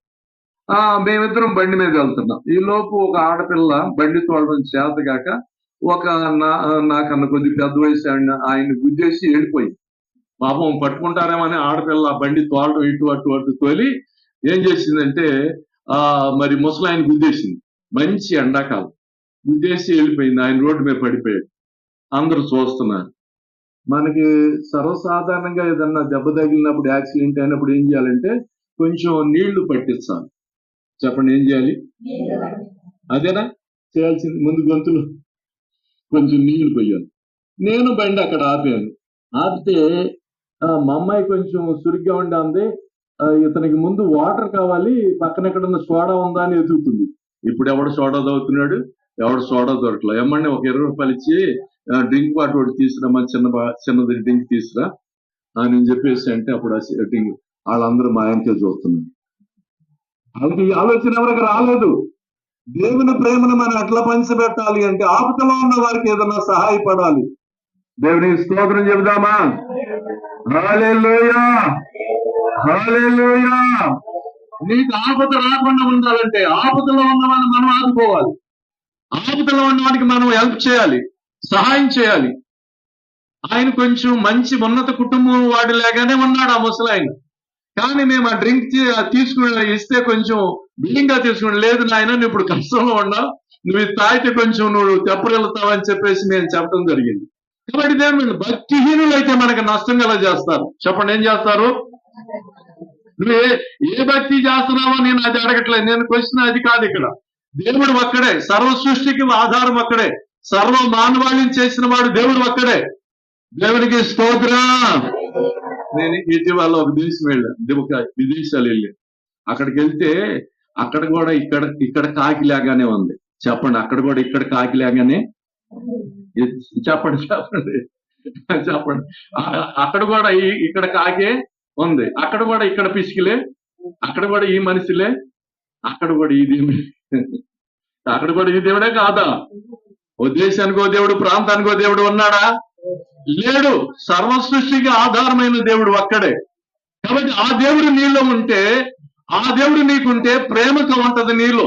మేమిద్దరం బండి మీద వెళ్తున్నాం. ఈ లోపు ఒక ఆడపిల్ల బండి తోడడం చేతగాక నాకన్నా కొద్ది పెద్ద వయసు ఆయన గుద్దేసి వెళ్ళిపోయింది. పాపం పట్టుకుంటారేమని ఆడపిల్ల బండి తోడడం ఇటు అటు అటు తోలి ఏం చేసిందంటే మరి ముసలాయన గుద్దేసింది. మంచి ఎండాకాలం గుద్దేసి వెళ్ళిపోయింది. ఆయన రోడ్డు మీద పడిపోయాడు. అందరూ చూస్తున్నారు. మనకి సర్వసాధారణంగా ఏదన్నా దెబ్బ తగిలినప్పుడు, యాక్సిడెంట్ అయినప్పుడు ఏం చేయాలంటే కొంచెం నీళ్లు పట్టించాలి. చెప్పండి, ఏం చేయాలి? అదేనా చేయాల్సింది? ముందు గొంతులు కొంచెం నీళ్లు పోయాలి. నేను బండి అక్కడ ఆపాను. ఆపితే మా అమ్మాయి కొంచెం సురిగ్గా ఉండి, ఇతనికి ముందు వాటర్ కావాలి, పక్కన ఎక్కడన్నా సోడా ఉందా అని ఎదుగుతుంది. ఇప్పుడు ఎవడు సోడా తాగుతున్నాడు, ఎవడు సోడా దొరకలే. ఏమన్నా ఒక 20 రూపాయలు ఇచ్చి డ్రింక్ వాటర్ ఒకటి తీసుకురా, చిన్నది డ్రింక్ తీసుకురా అని చెప్పేసి అంటే అప్పుడు ఆ డ్రింక్ వాళ్ళందరూ మా ఆయనకే చూస్తున్నారు. వాళ్ళకి ఈ ఆలోచన ఎవరికి రాలేదు. దేవుని ప్రేమను మనం ఎట్లా పంచిపెట్టాలి అంటే ఆపదలో ఉన్న వారికి ఏదైనా సహాయపడాలి. దేవునికి స్తోత్రం చెబుదామా? హల్లెలూయా, హల్లెలూయా. నీకు ఆపద రాకుండా ఉండాలంటే ఆపదలో ఉన్న వాళ్ళని మనం ఆదుకోవాలి. ఆపదలో ఉన్న వాడికి మనం హెల్ప్ చేయాలి, సహాయం చేయాలి. ఆయన కొంచెం మంచి ఉన్నత కుటుంబం వాడిలాగానే ఉన్నాడు ఆ ముసలాయన. కానీ మేము ఆ డ్రింక్ తీసుకుని ఇస్తే కొంచెం బిల్డింగ్ గా తీసుకుని, లేదు నాయన నువ్వు ఇప్పుడు కష్టంలో ఉన్నావు, నువ్వు ఇది తాగితే కొంచెం నువ్వు తెప్పరెళ్తావు అని చెప్పేసి నేను చెప్పడం జరిగింది. కాబట్టి దేవుడు భక్తిహీనులు అయితే మనకు నష్టం కల చేస్తారు. చెప్పండి, ఏం చేస్తారు? నువ్వు ఏ భక్తి చేస్తున్నావో నేను అది అడగట్లేదు, నేను క్వశ్చన్ అది కాదు. ఇక్కడ దేవుడు ఒక్కడే, సర్వ సృష్టికి ఆధారం ఒక్కడే, సర్వ మానవాళిని చేసిన వాడు దేవుడు ఒక్కడే. దేవునికి స్తోత్రం. నేను ఇటీవల ఒక దేశం వెళ్ళాను, విదేశాలు వెళ్ళి అక్కడికి వెళ్తే అక్కడ కూడా ఇక్కడ కాకిలాగానే ఉంది. చెప్పండి, అక్కడ కూడా ఇక్కడ కాకిలాగానే. చెప్పండి చెప్పండి చెప్పండి. అక్కడ కూడా ఇక్కడ కాకే ఉంది, అక్కడ కూడా ఇక్కడ పిసికిలే, అక్కడ కూడా ఈ మనిషిలే, అక్కడ కూడా ఈ దేవుడే, అక్కడ కూడా ఈ దేవుడే కాదా? ఓ దేశానికో దేవుడు, ప్రాంతానికో దేవుడు ఉన్నాడా? లేడు. సర్వ సృష్టికి ఆధారమైన దేవుడు ఒక్కడే. కాబట్టి ఆ దేవుడు నీలో ఉంటే, ఆ దేవుడు నీకుంటే ప్రేమతో ఉంటది, నీలో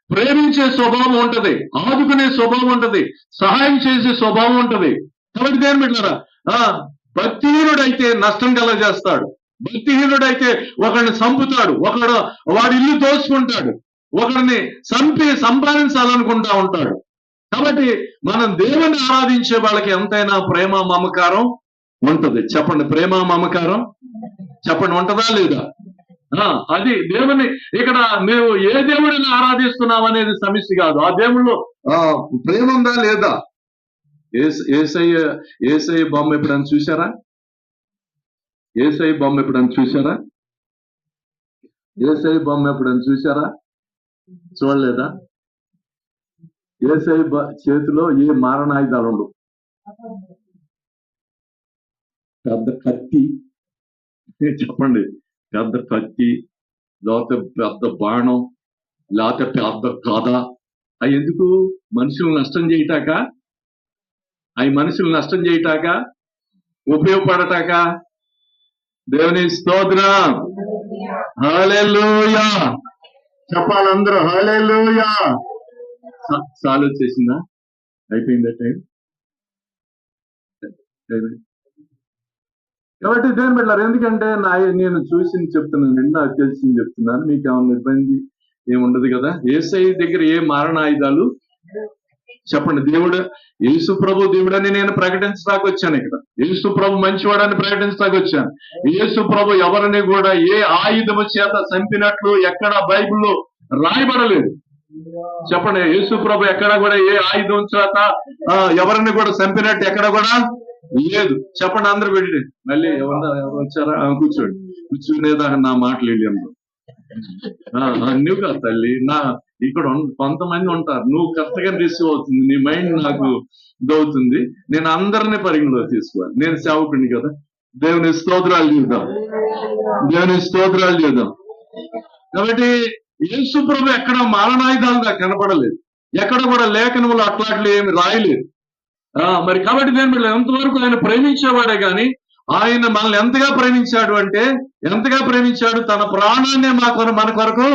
ప్రేమించే స్వభావం ఉంటది, ఆదుకునే స్వభావం ఉంటది, సహాయం చేసే స్వభావం ఉంటది. కాబట్టి దేని బిడ్డలారా, భక్తిహీనుడైతే నష్టం కలగజేస్తాడు. భక్తిహీనుడైతే ఒకరిని చంపుతాడు, వాడి ఇల్లు దోచుకుంటాడు, ఒకరిని సంపాదించాలనుకుంటా ఉంటాడు. కాబట్టి మనం దేవుని ఆరాధించే వాళ్ళకి ఎంతైనా ప్రేమ మమకారం ఉంటది. చెప్పండి, ప్రేమ మమకారం చెప్పండి, ఉంటదా లేదా? అది దేవుని, ఇక్కడ మేము ఏ దేవుడిని ఆరాధిస్తున్నాం అనేది సమస్య కాదు, ఆ దేవుళ్ళు ప్రేమ ఉందా లేదా? ఏసయ్య బొమ్మ ఎప్పుడైనా చూసారా? ఏసయ్య బొమ్మ ఎప్పుడైనా చూసారా? ఏసయ్య బొమ్మ ఎప్పుడైనా చూసారా? చూడలేదా? ఏసయ్య చేతిలో ఏ మారణాయుధాలు ఉండవు. పెద్ద కత్తి, చెప్పండి, పెద్ద కత్తి, లేకపోతే పెద్ద బాణం, లేకపోతే పెద్ద కథ. అవి ఎందుకు? మనుషులు నష్టం చేయటాక, అవి మనుషులు నష్టం చేయటాక, ఉపయోగపడటాక? దేవుని స్తోత్రం. హల్లెలూయా చెప్పాలందరూ. హల్లెలూయా. చాలు వచ్చేసిందా? అయిపోయిందా టైం? కాబట్టి దేని పెట్టారు? ఎందుకంటే నేను చూసింది చెప్తున్నానండి, నాకు తెలిసింది చెప్తున్నాను. మీకు ఏమన్నా ఇబ్బంది ఏముండదు కదా. యేసయ్య దగ్గర ఏ మారణ ఆయుధాలు చెప్పండి. దేవుడు యేసు ప్రభు దేవుడని నేను ప్రకటించడానికి వచ్చాను. ఇక్కడ యేసు ప్రభు మంచివాడని ప్రకటించడానికి వచ్చాను. యేసు ప్రభు ఎవరిని కూడా ఏ ఆయుధము చేత చంపినట్లు ఎక్కడ బైబిల్లో రాయబడలేదు. చెప్పండి. యేసు ప్రభు ఎక్కడ కూడా ఏ ఆయుధం చేత ఎవరిని కూడా చంపినట్టు ఎక్కడ కూడా లేదు. చెప్పండి. అందరూ పెట్టి మళ్ళీ ఎవరు వచ్చారా? కూర్చోండి. కూర్చునేదాకా నా మాటలు వెళ్ళాము. నువ్వు కాదు తల్లి, ఇక్కడ కొంతమంది ఉంటారు, నువ్వు కరెక్ట్గా రిసీవ్ అవుతుంది, నీ మైండ్ నాకు ఇదవుతుంది, నేను అందరినీ పరిగణలో తీసుకోవాలి. నేను సేవకుడిని కదా. దేవుని స్తోత్రాలు చేద్దాం, దేవుని స్తోత్రాలు చేద్దాం. కాబట్టి యేసు ప్రభు ఎక్కడ మారణాయుధాలుగా కనపడలేదు, ఎక్కడ కూడా లేఖనములు అట్లాంటివి ఏమి రాయలేదు. మరి కాబట్టి నేను ఎంతవరకు ఆయన ప్రేమించేవాడే గాని ఆయన మనల్ని ఎంతగా ప్రేమించాడు అంటే, ఎంతగా ప్రేమించాడు, తన ప్రాణాన్ని మన కొరకు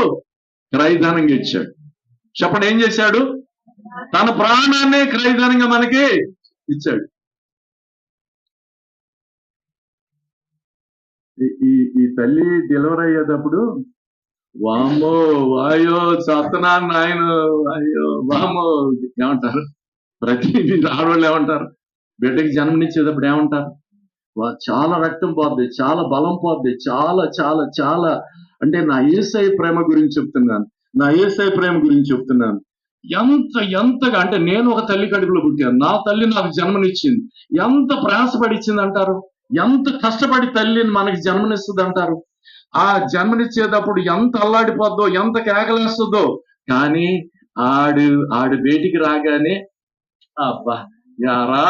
క్రయధనంగా ఇచ్చాడు. చెప్పండి. ఏం చేశాడు? తన ప్రాణాన్ని క్రయధనంగా మనకి ఇచ్చాడు. ఈ తల్లి డెలివరీ అయ్యేటప్పుడు వామో వాయో సత్తనాన్న ఆయన అయ్యో వామో ఏమంటారు? ప్రతి ఆడవాళ్ళు ఏమంటారు? బిడ్డకి జన్మనిచ్చేటప్పుడు ఏమంటారు? చాలా రక్తం పోద్ది, చాలా బలం పోద్ది, చాలా చాలా చాలా. అంటే నా యేసయ్య ప్రేమ గురించి చెప్తున్నాను, నా యేసయ్య ప్రేమ గురించి చెప్తున్నాను. ఎంతగా అంటే నేను ఒక తల్లి కడుపులో పుట్టాను, నా తల్లి నాకు జన్మనిచ్చింది. ఎంత ప్రయాసపడి ఇచ్చింది అంటారు, ఎంత కష్టపడి తల్లిని మనకి జన్మనిస్తుంది అంటారు. ఆ జన్మనిచ్చేటప్పుడు ఎంత అల్లాడిపోద్దో, ఎంత కేకలేస్తుందో. కానీ ఆడి బయటికి రాగానే అబ్బా యారా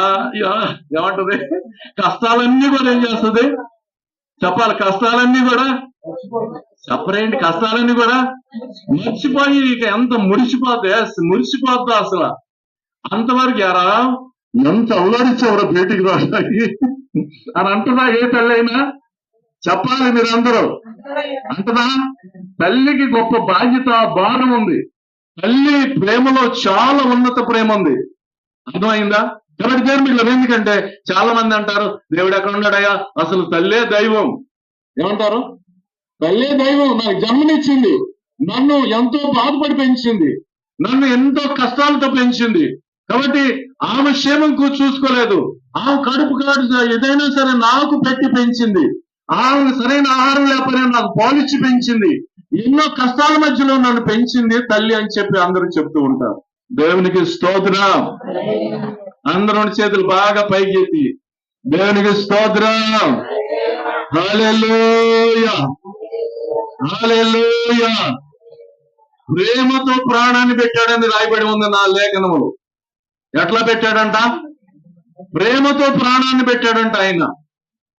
ఏమంటది? కష్టాలన్నీ కూడా ఏం చేస్తుంది? చెప్పాలి. కష్టాలన్నీ కూడా చెప్పరేంటి? కష్టాలన్నీ కూడా మర్చిపోయి ఇక ఎంత మురిసిపోద్దా అసలు. అంతవరకు యారా ఎంత అల్లాడిచ్చావరా బయటికి రావడానికి అని అంటున్నా. ఏ తల్లి అయినా చెప్పాలి మీరందరూ. అంటదా? తల్లికి గొప్ప బాధ్యత, భారం ఉంది. తల్లి ప్రేమలో చాలా ఉన్నత ప్రేమ ఉంది. అర్థమైందా? కాబట్టి దేవుడు ఎందుకంటే చాలా మంది అంటారు, దేవుడు ఎక్కడ ఉన్నాడయ్యా? అసలు తల్లే దైవం. ఏమంటారు? తల్లే దైవం, నాకు జన్మనిచ్చింది, నన్ను ఎంతో బాధపడి పెంచింది, నన్ను ఎంతో కష్టాలతో పెంచింది. కాబట్టి ఆమె క్షేమం చూసుకోలేదు. ఆమె కడుపు ఏదైనా సరే నాకు పెట్టి పెంచింది. ఆమె సరైన ఆహారం లేకపోయినా నాకు పాలిచ్చి పెంచింది. ఎన్నో కష్టాల మధ్యలో నన్ను పెంచింది తల్లి అని చెప్పి అందరూ చెప్తూ ఉంటారు. దేవునికి స్తోత్రం. అందరూ చేతులు బాగా పైకి ఎత్తి దేవునికి స్తోత్రం. హల్లెలూయా, హల్లెలూయా. ప్రేమతో ప్రాణాన్ని పెట్టాడని రాయబడి ఉంది నా లేఖనములు. ఎట్లా పెట్టాడంట? ప్రేమతో ప్రాణాన్ని పెట్టాడంట.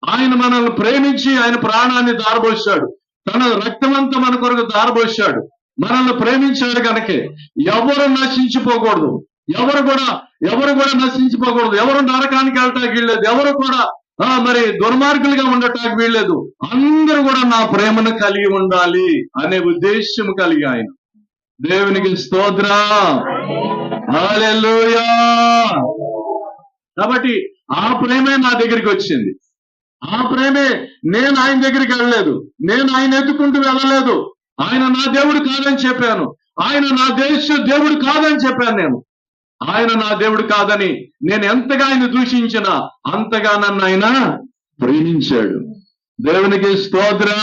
ఆయన మనల్ని ప్రేమించి ఆయన ప్రాణాన్ని దారబోసాడు. తన రక్తమంతా మన కొరకు దారబోసాడు. మనల్ని ప్రేమించాడు కనుకే ఎవరు నశించిపోకూడదు, ఎవరు కూడా నశించిపోకూడదు, ఎవరు నరకానికి వెళ్ళటానికి వీల్లేదు, ఎవరు కూడా మరి దుర్మార్గులుగా ఉండటానికి వీల్లేదు. అందరూ కూడా నా ప్రేమను కలిగి ఉండాలి అనే ఉద్దేశం కలిగి ఆయన. దేవునికి స్తోత్రం. హల్లెలూయా. కాబట్టి ఆ ప్రేమే నా దగ్గరికి వచ్చింది. ఆ ప్రేమే. నేను ఆయన దగ్గరికి వెళ్ళలేదు, నేను ఆయన ఎత్తుకుంటూ వెళ్ళలేదు. ఆయన నా దేవుడు కాదని చెప్పాను, ఆయన నా దేవుడు కాదని చెప్పాను. ఆయన నా దేవుడు కాదని నేను ఎంతగా ఆయన దూషించినా అంతగా నన్ను ఆయన ప్రేమించాడు. దేవునికి స్తోత్రం.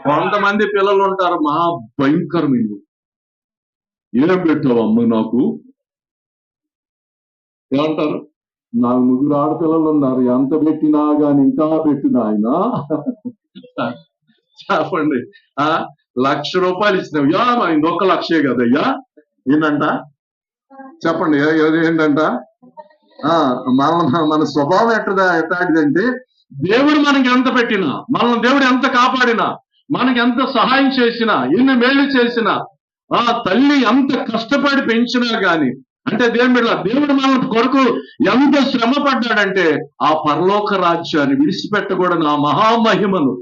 కొంతమంది పిల్లలు ఉంటారు, మహా భయంకరమైన, ఏం పెట్టావమ్మ నాకు ఏమంటారు? నాకు 3 ఆడపిల్లలు ఉన్నారు, ఎంత పెట్టినా గాని ఇంకా పెట్టిన ఆయన చెప్పండి. 1,00,000 రూపాయలు ఇచ్చినావు, ఇది 1,00,000 కదయ్యా. ఏంటంట? చెప్పండి. ఏంటంట? మన స్వభావం ఎట్లాంటిదంటే, దేవుడు మనకి ఎంత పెట్టినా, మనల్ని దేవుడు ఎంత కాపాడినా, మనకి ఎంత సహాయం చేసినా, ఎన్ని మేలు చేసినా, తల్లి ఎంత కష్టపడి పెంచినా గాని, అంటే దేవుడు మన కొరకు ఎంత శ్రమ పడ్డాడంటే ఆ పరలోక రాజ్యాన్ని విడిచిపెట్టకూడని ఆ మహామహిమను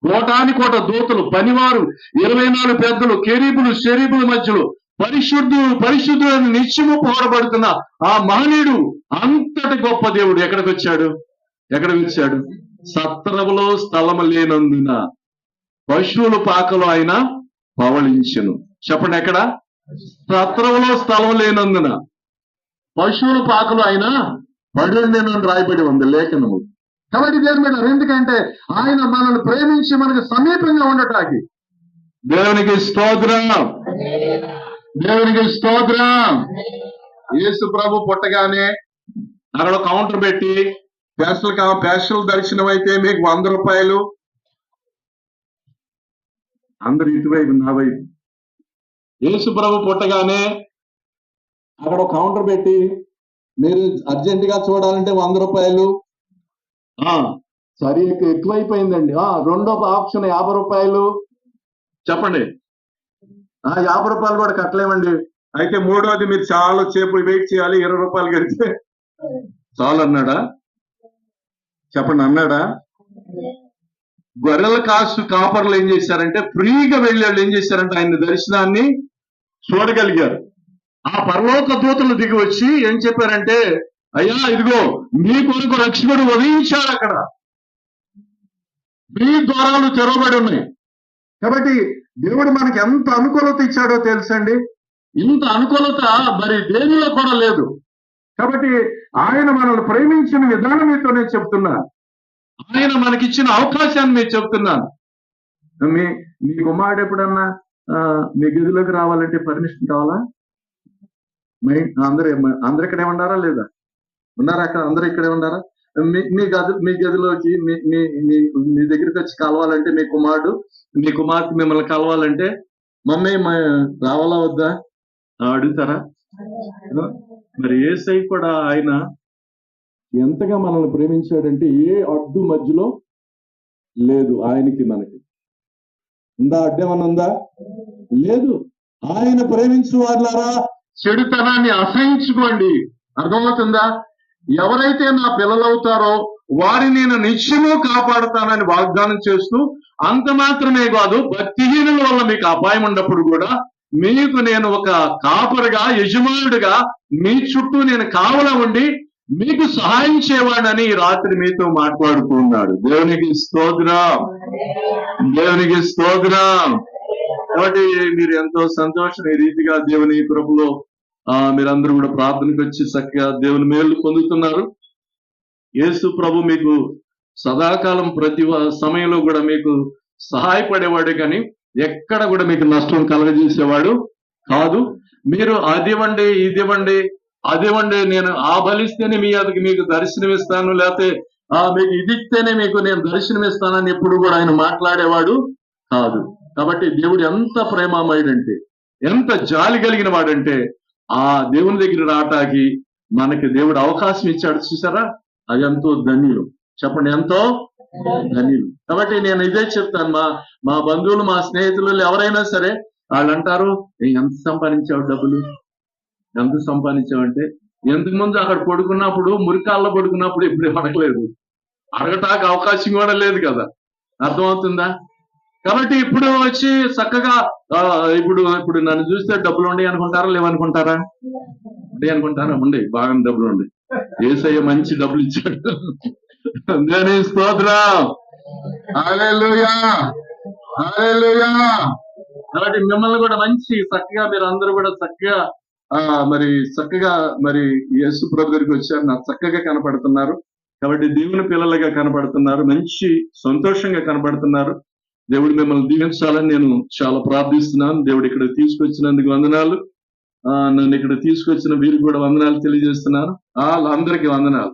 కోటాని కోట దూతలు పనివారు 24 పెద్దలు కెరీబులు షెరీబుల మధ్యలో పరిశుద్ధుడు అని నిత్యము పోరాడుతున్న ఆ మహనీయుడు అంతటి గొప్ప దేవుడు ఎక్కడికి వచ్చాడు సత్రములో స్థలము లేనందున పశువుల పాకలో ఆయన పవళించెను. చెప్పండి, ఎక్కడ? సత్రములో స్థలం లేనందున పశువుల పాకలో ఆయన పడుండెనని రాయబడి ఉంది లేఖనము. కాబట్టి దేని మీద? ఎందుకంటే ఆయన మనల్ని ప్రేమించి మనకు సమీపంగా ఉండటానికి. దేవునికి స్తోత్రం, దేవునికి స్తోత్రం. యేసు ప్రభు పుట్టగానే అక్కడ కౌంటర్ పెట్టి స్పెషల్ దర్శనం అయితే మీకు 100 రూపాయలు. అందరు ఇటువైపు నా వైపు. యేసు ప్రభు పుట్టగానే అక్కడ కౌంటర్ పెట్టి మీరు అర్జెంట్ గా చూడాలంటే 100 రూపాయలు. సరే, ఎక్కువైపోయిందండి. రెండో ఆప్షన్ 50 రూపాయలు. చెప్పండి, 50 రూపాయలు కూడా కట్టలేమండి. అయితే మూడోది మీరు చాలా సేపు వెయిట్ చేయాలి, 20 రూపాయలు కడితే చాలు అన్నాడా? చెప్పండి, అన్నాడా? గొర్రెల కాపర్లు ఏం చేశారంటే ఫ్రీగా వెళ్ళి వాళ్ళు ఏం చేశారంటే ఆయన దర్శనాన్ని చూడగలిగారు. ఆ పరలోక దూతలు దిగి వచ్చి ఏం చెప్పారంటే, అయ్యా ఇదిగో మీ కొరకు రక్షకుడు ఉదయించాడు, అక్కడ మీ ద్వారాలు తెరవబడి ఉన్నాయి. కాబట్టి దేవుడు మనకి ఎంత అనుకూలత ఇచ్చాడో తెలుసండి. ఇంత అనుకూలత మరి దేనిలో కూడా లేదు. కాబట్టి ఆయన మనల్ని ప్రేమించిన విధానం మీతో నేను చెప్తున్నాను. ఆయన మనకిచ్చిన అవకాశాన్ని నేను చెప్తున్నాను. మీ కుమారుడు ఎప్పుడన్నా మీ గదిలోకి రావాలంటే పర్మిషన్ కావాలా? అందరు ఇక్కడే ఉన్నారా లేదా? ఉన్నారా? అక్కడ అందరూ ఇక్కడే ఉన్నారా? మీ గదిలోకి మీ దగ్గరికి వచ్చి కలవాలంటే మీ కుమార్తె మిమ్మల్ని కలవాలంటే మమ్మీ రావాలా వద్దా అడుగుతారా? మరి యేసయ్య కూడా ఆయన ఎంతగా మనల్ని ప్రేమించాడంటే ఏ అడ్డు మధ్యలో లేదు ఆయనకి మనకి. ఉందా? అడ్డేమన్నా ఉందా? లేదు. ఆయన ప్రేమించు వాళ్ళారా చెడుతనాన్ని అసహించుకోండి. అర్థమవుతుందా? ఎవరైతే నా పిల్లలవుతారో వారిని నేను నిత్యము కాపాడుతానని వాగ్దానం చేస్తూ, అంత మాత్రమే కాదు భక్తిహీనుల వల్ల మీకు అపాయం ఉన్నప్పుడు కూడా మీకు నేను ఒక కాపరిగా యజమానుడిగా మీ చుట్టూ నేను కావలా ఉండి మీకు సహాయం చేయవాడని ఈ రాత్రి మీతో మాట్లాడుతున్నాడు. దేవునికి స్తోత్రం, దేవునికి స్తోత్రం. కాబట్టి మీరు ఎంతో సంతోషం ఈ రీతిగా దేవుని కృపలో మీరందరూ కూడా ప్రార్థనకు వచ్చి చక్కగా దేవుని మేలు పొందుతున్నారు. యేసు ప్రభు మీకు సదాకాలం ప్రతి సమయంలో కూడా మీకు సహాయపడేవాడు, కానీ ఎక్కడ కూడా మీకు నష్టం కలగజేసేవాడు కాదు. మీరు అదివ్వండి ఇదివ్వండి నేను ఆ బలిస్తేనే మీకు దర్శనమిస్తాను, లేకపోతే మీకు ఇది ఇస్తేనే మీకు నేను దర్శనమిస్తానని ఎప్పుడు కూడా ఆయన మాట్లాడేవాడు కాదు. కాబట్టి దేవుడు ఎంత ప్రేమమయుడంటే, ఎంత జాలి కలిగిన వాడంటే ఆ దేవుని దగ్గర రావటానికి మనకి దేవుడు అవకాశం ఇచ్చాడు. చూసారా? అది ఎంతో ధన్యులు. చెప్పండి, ఎంతో ధన్యులు. కాబట్టి నేను ఇదే చెప్తాను. మా బంధువులు, మా స్నేహితులు ఎవరైనా సరే వాళ్ళు అంటారు, ఎంత సంపాదించావు డబ్బులు, ఎంత సంపాదించావంటే, ఎంతకు ముందు అక్కడ పడుకున్నప్పుడు మురికాల్లో పడుకున్నప్పుడు ఇప్పుడు అడగలేదు, అడగటానికి అవకాశం కూడా లేదు కదా. అర్థమవుతుందా? కాబట్టి ఇప్పుడు వచ్చి చక్కగా ఇప్పుడు నన్ను చూస్తే డబ్బులు ఉండే అనుకుంటారా, లేవనుకుంటారా? ఉండే అనుకుంటారా? ఉండే, బాగా డబ్బులు ఉండే. యేసయ్య మంచి డబ్బులు ఇచ్చాడు. దేవుని స్తోత్రం, హల్లెలూయా, హల్లెలూయా. కాబట్టి మిమ్మల్ని కూడా మంచి చక్కగా మీరు అందరూ కూడా చక్కగా మరి యేసు ప్రభు దగ్గరికి వచ్చారు, నాకు చక్కగా కనపడుతున్నారు. కాబట్టి దేవుని పిల్లలుగా కనపడుతున్నారు, మంచి సంతోషంగా కనపడుతున్నారు. దేవుడు మిమ్మల్ని దీవించాలని నేను చాలా ప్రార్థిస్తున్నాను. దేవుడు ఇక్కడ తీసుకొచ్చినందుకు వందనాలు. నన్ను ఇక్కడ తీసుకొచ్చిన వీరికి కూడా వందనాలు తెలియజేస్తున్నాను. వాళ్ళందరికీ వందనాలు.